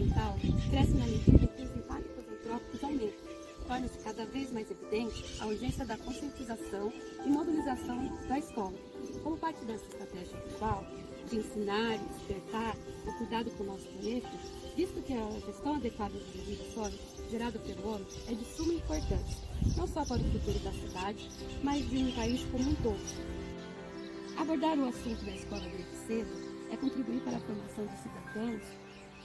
ambiental cresce na medida em que os impactos antrópicos aumentam. Torna-se cada vez mais evidente a urgência da conscientização e mobilização da escola. Como parte dessa estratégia global de ensinar e despertar o cuidado com o nosso planeta, visto que a gestão adequada dos resíduos sólidos gerados pelo homem é de suma importância, não só para o futuro da cidade, mas de um país como um todo. Abordar o assunto da escola desde cedo é contribuir para a formação de cidadãos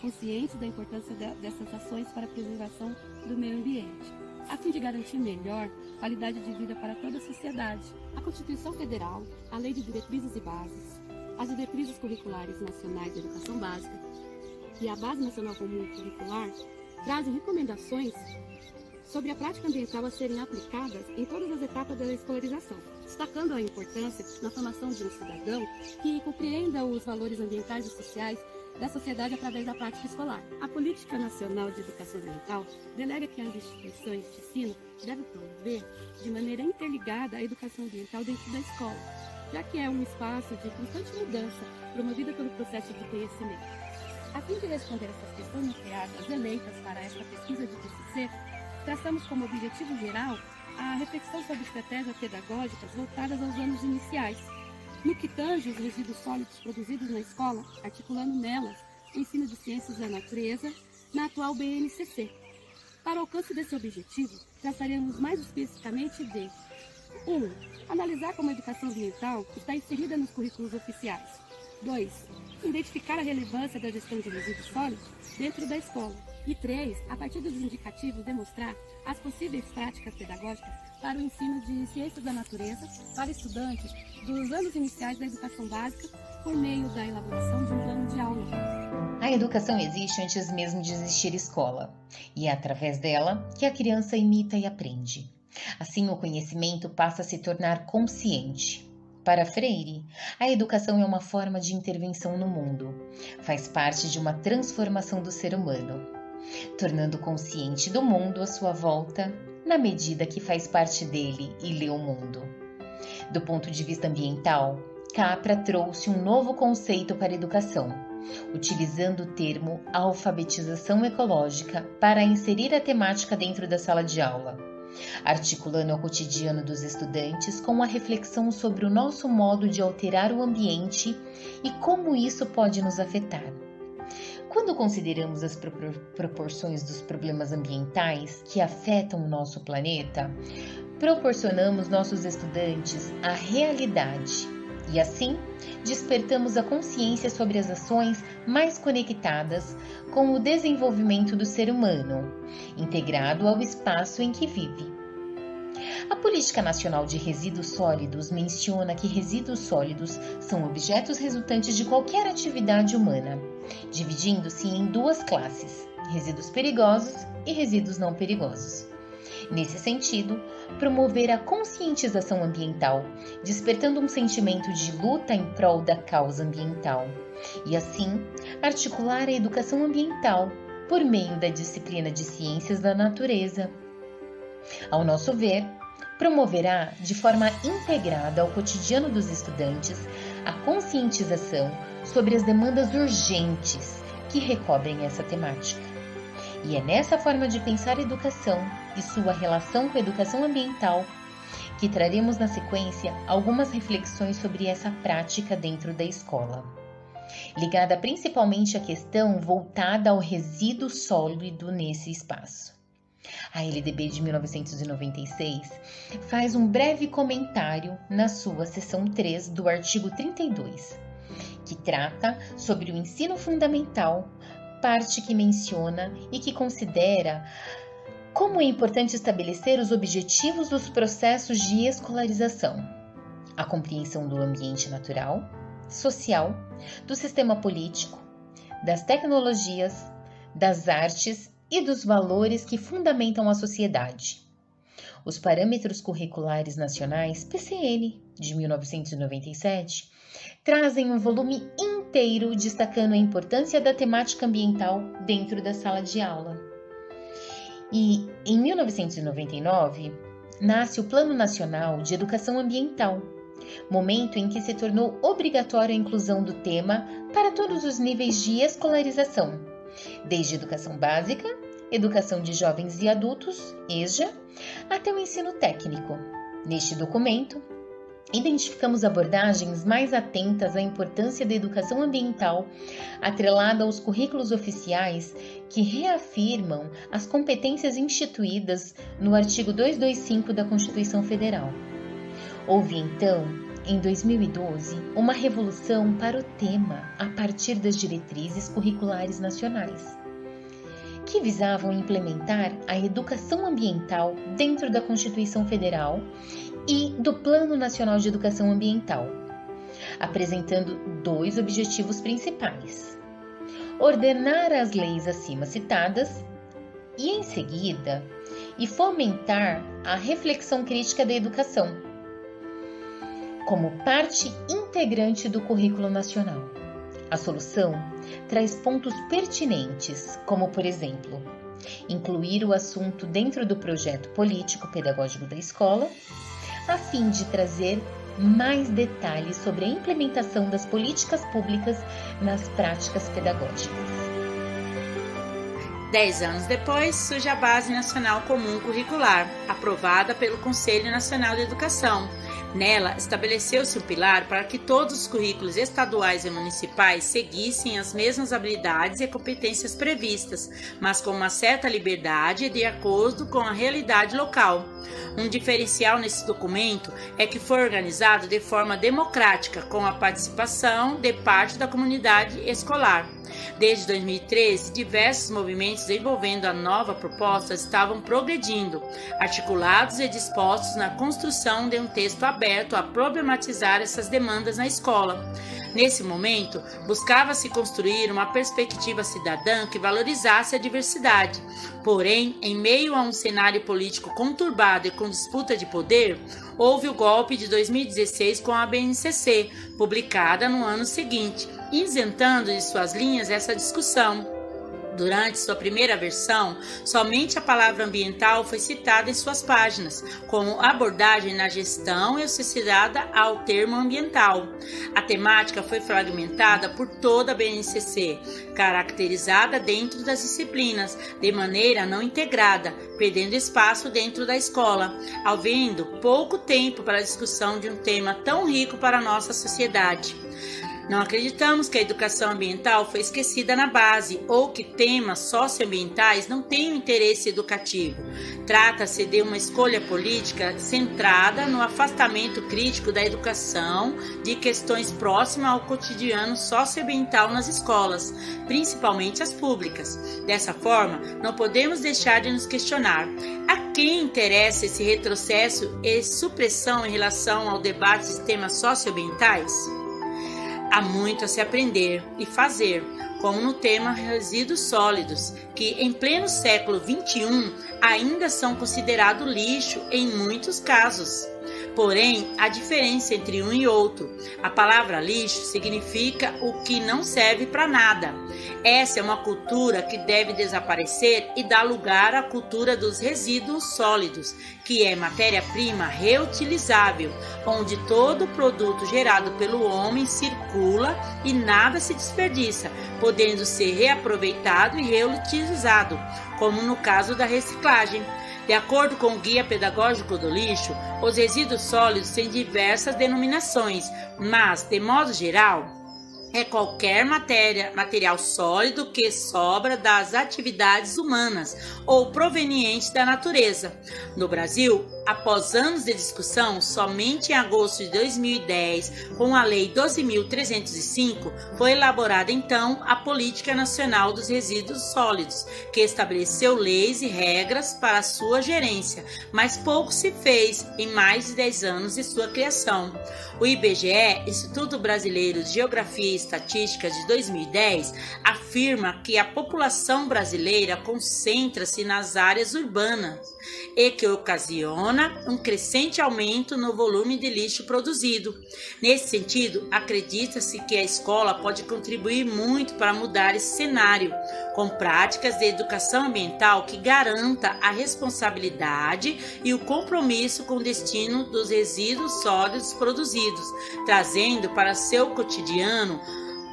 conscientes da importância dessas ações para a preservação do meio ambiente, a fim de garantir melhor qualidade de vida para toda a sociedade. A Constituição Federal, a Lei de Diretrizes e Bases, as diretrizes curriculares nacionais de educação básica e a Base Nacional Comum Curricular trazem recomendações sobre a prática ambiental a serem aplicadas em todas as etapas da escolarização, destacando a importância na formação de um cidadão que compreenda os valores ambientais e sociais da sociedade através da prática escolar. A Política Nacional de Educação Ambiental delega que as instituições de ensino devem promover de maneira interligada a educação ambiental dentro da escola, já que é um espaço de constante mudança promovida pelo processo de conhecimento. A fim de responder essas questões nucleares eleitas para esta pesquisa de TCC, traçamos como objetivo geral a reflexão sobre estratégias pedagógicas voltadas aos anos iniciais, no que tange os resíduos sólidos produzidos na escola, articulando nelas o ensino de ciências da natureza na atual BNCC. Para o alcance desse objetivo, traçaremos mais especificamente de 1. Analisar como a educação ambiental está inserida nos currículos oficiais. 2. Identificar a relevância da gestão de resíduos sólidos dentro da escola. E 3. A partir dos indicativos, demonstrar as possíveis práticas pedagógicas para o ensino de ciências da natureza para estudantes dos anos iniciais da educação básica por meio da elaboração de um plano de aula. A educação existe antes mesmo de existir escola, e é através dela que a criança imita e aprende. Assim, o conhecimento passa a se tornar consciente. Para Freire, a educação é uma forma de intervenção no mundo, faz parte de uma transformação do ser humano, tornando consciente do mundo à sua volta, na medida que faz parte dele e lê o mundo. Do ponto de vista ambiental, Capra trouxe um novo conceito para a educação, utilizando o termo alfabetização ecológica para inserir a temática dentro da sala de aula, articulando o cotidiano dos estudantes com a reflexão sobre o nosso modo de alterar o ambiente e como isso pode nos afetar. Quando consideramos as proporções dos problemas ambientais que afetam o nosso planeta, proporcionamos nossos estudantes a realidade e, assim, despertamos a consciência sobre as ações mais conectadas com o desenvolvimento do ser humano, integrado ao espaço em que vive. A Política Nacional de Resíduos Sólidos menciona que resíduos sólidos são objetos resultantes de qualquer atividade humana, dividindo-se em duas classes, resíduos perigosos e resíduos não perigosos. Nesse sentido, promover a conscientização ambiental, despertando um sentimento de luta em prol da causa ambiental, e assim, articular a educação ambiental por meio da disciplina de ciências da natureza. Ao nosso ver, promoverá de forma integrada ao cotidiano dos estudantes a conscientização sobre as demandas urgentes que recobrem essa temática. E é nessa forma de pensar a educação e sua relação com a educação ambiental que traremos na sequência algumas reflexões sobre essa prática dentro da escola, ligada principalmente à questão voltada ao resíduo sólido nesse espaço. A LDB de 1996 faz um breve comentário na sua seção 3 do artigo 32, que trata sobre o ensino fundamental, parte que menciona e que considera como é importante estabelecer os objetivos dos processos de escolarização, a compreensão do ambiente natural, social, do sistema político, das tecnologias, das artes e dos valores que fundamentam a sociedade. Os Parâmetros Curriculares Nacionais, PCN, de 1997, trazem um volume inteiro destacando a importância da temática ambiental dentro da sala de aula. E, em 1999, nasce o Plano Nacional de Educação Ambiental, momento em que se tornou obrigatória a inclusão do tema para todos os níveis de escolarização, desde educação básica, educação de jovens e adultos, EJA, até o ensino técnico. Neste documento, identificamos abordagens mais atentas à importância da educação ambiental, atrelada aos currículos oficiais que reafirmam as competências instituídas no artigo 225 da Constituição Federal. Houve, então, em 2012, uma revolução para o tema a partir das diretrizes curriculares nacionais, que visavam implementar a educação ambiental dentro da Constituição Federal e do Plano Nacional de Educação Ambiental, apresentando 2 objetivos principais: ordenar as leis acima citadas e, em seguida, fomentar a reflexão crítica da educação, como parte integrante do currículo nacional. A solução traz pontos pertinentes, como, por exemplo, incluir o assunto dentro do projeto político-pedagógico da escola, a fim de trazer mais detalhes sobre a implementação das políticas públicas nas práticas pedagógicas. 10 anos depois, surge a Base Nacional Comum Curricular, aprovada pelo Conselho Nacional de Educação. Nela, estabeleceu-se um pilar para que todos os currículos estaduais e municipais seguissem as mesmas habilidades e competências previstas, mas com uma certa liberdade de acordo com a realidade local. Um diferencial nesse documento é que foi organizado de forma democrática, com a participação de parte da comunidade escolar. Desde 2013, diversos movimentos envolvendo a nova proposta estavam progredindo, articulados e dispostos na construção de um texto aberto a problematizar essas demandas na escola. Nesse momento, buscava-se construir uma perspectiva cidadã que valorizasse a diversidade. Porém, em meio a um cenário político conturbado e com disputa de poder, houve o golpe de 2016 com a BNCC, publicada no ano seguinte, isentando de suas linhas essa discussão. Durante sua primeira versão, somente a palavra ambiental foi citada em suas páginas, como abordagem na gestão e associada ao termo ambiental. A temática foi fragmentada por toda a BNCC, caracterizada dentro das disciplinas, de maneira não integrada, perdendo espaço dentro da escola, havendo pouco tempo para a discussão de um tema tão rico para a nossa sociedade. Não acreditamos que a educação ambiental foi esquecida na base ou que temas socioambientais não tenham interesse educativo. Trata-se de uma escolha política centrada no afastamento crítico da educação de questões próximas ao cotidiano socioambiental nas escolas, principalmente as públicas. Dessa forma, não podemos deixar de nos questionar: a quem interessa esse retrocesso e supressão em relação ao debate de temas socioambientais? Há muito a se aprender e fazer, como no tema resíduos sólidos, que em pleno século XXI ainda são considerados lixo em muitos casos. Porém, há diferença entre um e outro. A palavra lixo significa o que não serve para nada. Essa é uma cultura que deve desaparecer e dar lugar à cultura dos resíduos sólidos, que é matéria-prima reutilizável, onde todo produto gerado pelo homem circula e nada se desperdiça, podendo ser reaproveitado e reutilizado, como no caso da reciclagem. De acordo com o Guia Pedagógico do Lixo, os resíduos sólidos têm diversas denominações, mas, de modo geral, é qualquer material sólido que sobra das atividades humanas ou proveniente da natureza. No Brasil, após anos de discussão, somente em agosto de 2010, com a Lei 12.305, foi elaborada então a Política Nacional dos Resíduos Sólidos, que estabeleceu leis e regras para a sua gerência, mas pouco se fez em mais de 10 anos de sua criação. O IBGE, Instituto Brasileiro de Geografia e Estatística de 2010, afirma que a população brasileira concentra-se nas áreas urbanas e que ocasiona um crescente aumento no volume de lixo produzido. Nesse sentido, acredita-se que a escola pode contribuir muito para mudar esse cenário, com práticas de educação ambiental que garanta a responsabilidade e o compromisso com o destino dos resíduos sólidos produzidos, trazendo para seu cotidiano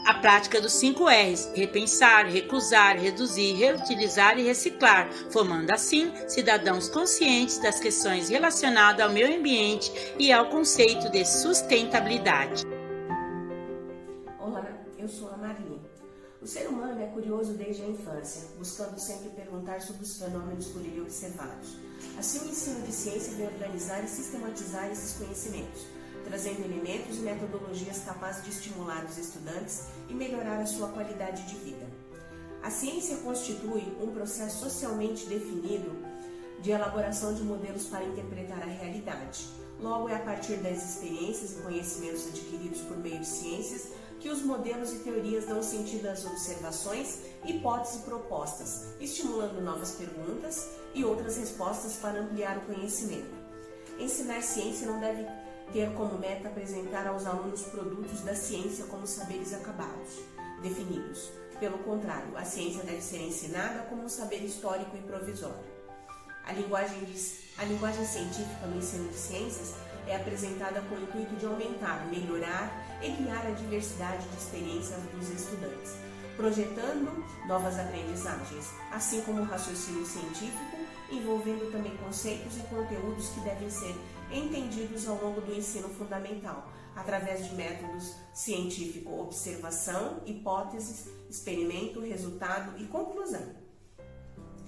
A prática dos 5 R's: repensar, recusar, reduzir, reutilizar e reciclar, formando assim cidadãos conscientes das questões relacionadas ao meio ambiente e ao conceito de sustentabilidade. Olá, eu sou a Marli. O ser humano é curioso desde a infância, buscando sempre perguntar sobre os fenômenos por ele observados. Assim, o ensino de ciência vem organizar e sistematizar esses conhecimentos, trazendo elementos e metodologias capazes de estimular os estudantes e melhorar a sua qualidade de vida. A ciência constitui um processo socialmente definido de elaboração de modelos para interpretar a realidade. Logo, é a partir das experiências e conhecimentos adquiridos por meio de ciências que os modelos e teorias dão sentido às observações, hipóteses e propostas, estimulando novas perguntas e outras respostas para ampliar o conhecimento. Ensinar ciência não deve ter como meta apresentar aos alunos produtos da ciência como saberes acabados, definidos. Pelo contrário, a ciência deve ser ensinada como um saber histórico e provisório. A linguagem científica no ensino de ciências é apresentada com o intuito de aumentar, melhorar e guiar a diversidade de experiências dos estudantes, projetando novas aprendizagens, assim como o raciocínio científico, envolvendo também conceitos e conteúdos que devem ser entendidos ao longo do ensino fundamental, através de métodos científico, observação, hipóteses, experimento, resultado e conclusão.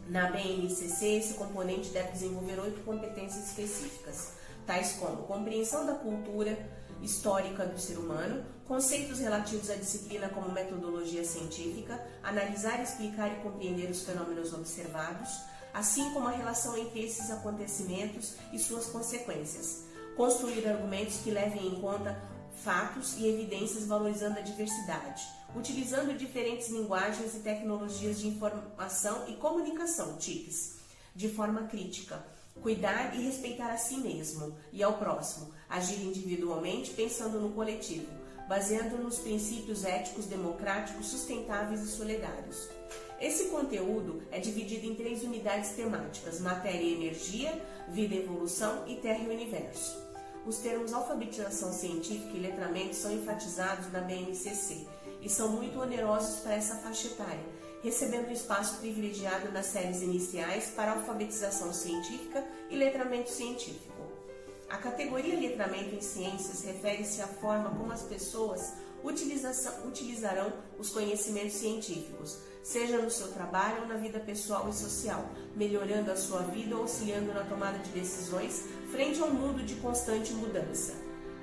Na BNCC, esse componente deve desenvolver 8 competências específicas, tais como compreensão da cultura histórica do ser humano, conceitos relativos à disciplina como metodologia científica, analisar, explicar e compreender os fenômenos observados, assim como a relação entre esses acontecimentos e suas consequências, construir argumentos que levem em conta fatos e evidências valorizando a diversidade, utilizando diferentes linguagens e tecnologias de informação e comunicação, TICs, de forma crítica, cuidar e respeitar a si mesmo e ao próximo, agir individualmente pensando no coletivo, baseando nos princípios éticos, democráticos, sustentáveis e solidários. Esse conteúdo é dividido em 3 unidades temáticas: matéria e energia, vida e evolução e terra e universo. Os termos alfabetização científica e letramento são enfatizados na BNCC e são muito onerosos para essa faixa etária, recebendo espaço privilegiado nas séries iniciais para alfabetização científica e letramento científico. A categoria letramento em ciências refere-se à forma como as pessoas utilizarão os conhecimentos científicos, seja no seu trabalho ou na vida pessoal e social, melhorando a sua vida ou auxiliando na tomada de decisões frente a um mundo de constante mudança.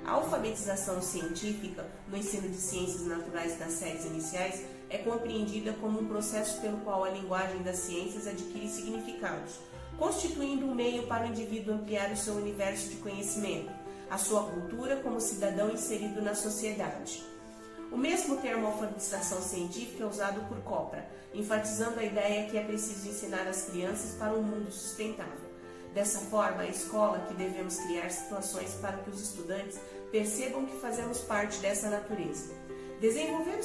A alfabetização científica no ensino de ciências naturais nas séries iniciais é compreendida como um processo pelo qual a linguagem das ciências adquire significados, constituindo um meio para o indivíduo ampliar o seu universo de conhecimento, a sua cultura como cidadão inserido na sociedade. O mesmo termo alfabetização científica é usado por Copra, enfatizando a ideia que é preciso ensinar as crianças para um mundo sustentável. Dessa forma, a escola que devemos criar situações para que os estudantes percebam que fazemos parte dessa natureza. Desenvolver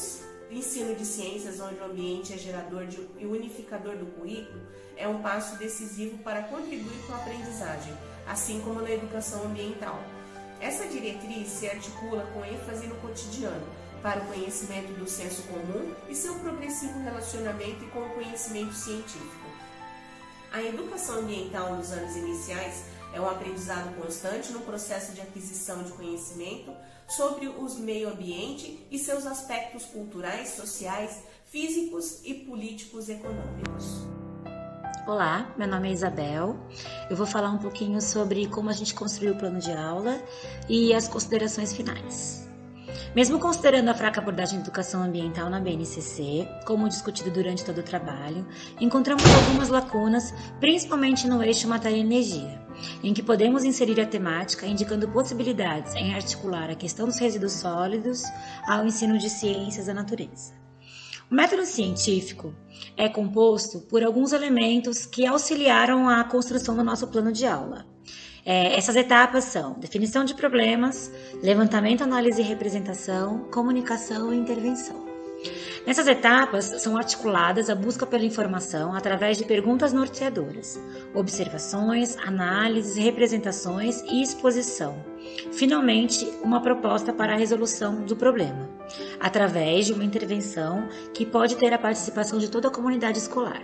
o ensino de ciências onde o ambiente é gerador e unificador do currículo é um passo decisivo para contribuir com a aprendizagem, assim como na educação ambiental. Essa diretriz se articula com ênfase no cotidiano, para o conhecimento do senso comum e seu progressivo relacionamento com o conhecimento científico. A educação ambiental nos anos iniciais é um aprendizado constante no processo de aquisição de conhecimento sobre o meio ambiente e seus aspectos culturais, sociais, físicos e políticos econômicos. Olá, meu nome é Isabel. Eu vou falar um pouquinho sobre como a gente construiu o plano de aula e as considerações finais. Mesmo considerando a fraca abordagem de educação ambiental na BNCC, como discutido durante todo o trabalho, encontramos algumas lacunas, principalmente no eixo matéria e energia, em que podemos inserir a temática indicando possibilidades em articular a questão dos resíduos sólidos ao ensino de ciências da natureza. O método científico é composto por alguns elementos que auxiliaram a construção do nosso plano de aula. Essas etapas são definição de problemas, levantamento, análise e representação, comunicação e intervenção. Nessas etapas são articuladas a busca pela informação através de perguntas norteadoras, observações, análises, representações e exposição. Finalmente, uma proposta para a resolução do problema. através de uma intervenção que pode ter a participação de toda a comunidade escolar.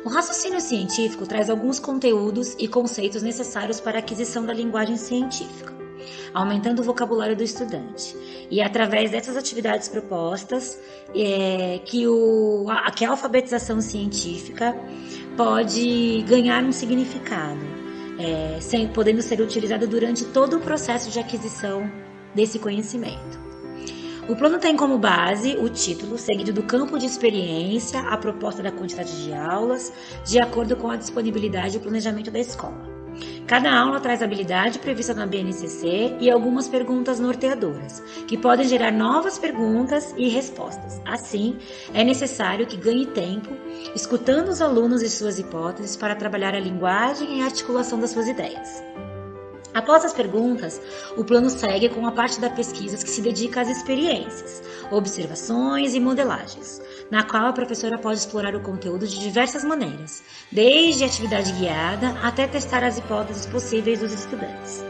O raciocínio científico traz alguns conteúdos e conceitos necessários para a aquisição da linguagem científica, aumentando o vocabulário do estudante. E é através dessas atividades propostas que a alfabetização científica pode ganhar um significado, podendo ser utilizada durante todo o processo de aquisição desse conhecimento. O plano tem como base o título, seguido do campo de experiência, a proposta da quantidade de aulas, de acordo com a disponibilidade e o planejamento da escola. Cada aula traz habilidade prevista na BNCC e algumas perguntas norteadoras, que podem gerar novas perguntas e respostas. Assim, é necessário que ganhe tempo, escutando os alunos e suas hipóteses para trabalhar a linguagem e a articulação das suas ideias. Após as perguntas, o plano segue com a parte da pesquisa que se dedica às experiências, observações e modelagens, na qual a professora pode explorar o conteúdo de diversas maneiras, desde atividade guiada até testar as hipóteses possíveis dos estudantes.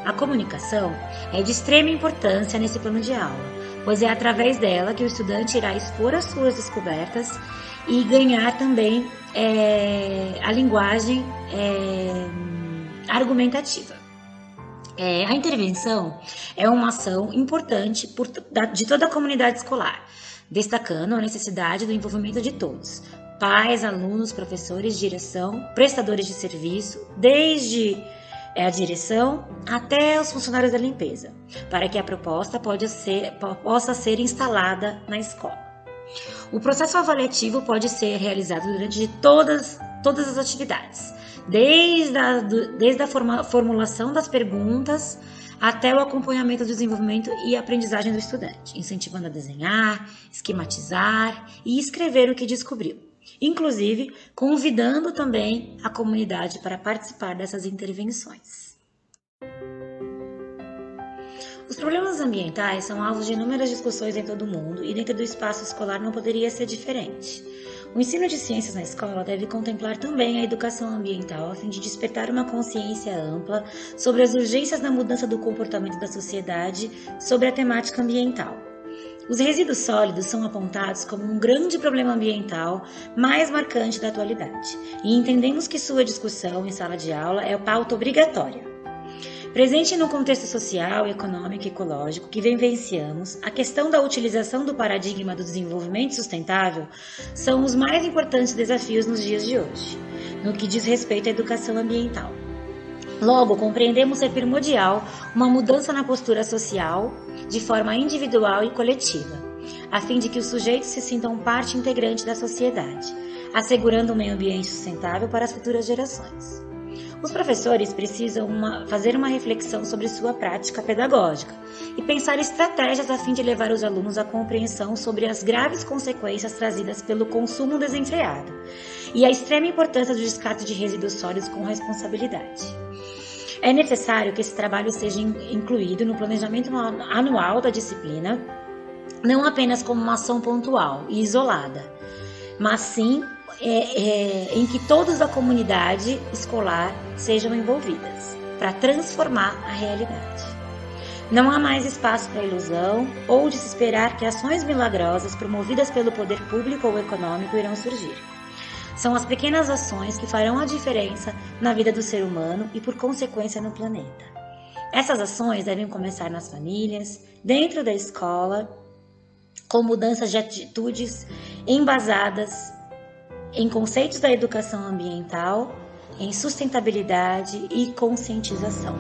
A comunicação é de extrema importância nesse plano de aula, pois é através dela que o estudante irá expor as suas descobertas e ganhar também a linguagem argumentativa. A intervenção é uma ação importante de toda a comunidade escolar, destacando a necessidade do envolvimento de todos, pais, alunos, professores, direção, prestadores de serviço, desde a direção até os funcionários da limpeza, para que a proposta possa ser instalada na escola. O processo avaliativo pode ser realizado durante todas as atividades, desde a formulação das perguntas até o acompanhamento do desenvolvimento e aprendizagem do estudante, incentivando a desenhar, esquematizar e escrever o que descobriu, inclusive convidando também a comunidade para participar dessas intervenções. Os problemas ambientais são alvos de inúmeras discussões em todo o mundo e dentro do espaço escolar não poderia ser diferente. O ensino de ciências na escola deve contemplar também a educação ambiental a fim de despertar uma consciência ampla sobre as urgências na mudança do comportamento da sociedade sobre a temática ambiental. Os resíduos sólidos são apontados como um grande problema ambiental mais marcante da atualidade, e entendemos que sua discussão em sala de aula é pauta obrigatória. Presente no contexto social, econômico e ecológico que vivenciamos, a questão da utilização do paradigma do desenvolvimento sustentável são os mais importantes desafios nos dias de hoje, no que diz respeito à educação ambiental. Logo, compreendemos ser primordial uma mudança na postura social, de forma individual e coletiva, a fim de que os sujeitos se sintam parte integrante da sociedade, assegurando um meio ambiente sustentável para as futuras gerações. Os professores precisam fazer uma reflexão sobre sua prática pedagógica e pensar estratégias a fim de levar os alunos à compreensão sobre as graves consequências trazidas pelo consumo desenfreado e a extrema importância do descarte de resíduos sólidos com responsabilidade. É necessário que esse trabalho seja incluído no planejamento anual da disciplina, não apenas como uma ação pontual e isolada, mas sim em que todos da comunidade escolar sejam envolvidas, para transformar a realidade. Não há mais espaço para ilusão ou de se esperar que ações milagrosas promovidas pelo poder público ou econômico irão surgir. São as pequenas ações que farão a diferença na vida do ser humano e, por consequência, no planeta. Essas ações devem começar nas famílias, dentro da escola, com mudanças de atitudes embasadas em conceitos da educação ambiental, em sustentabilidade e conscientização.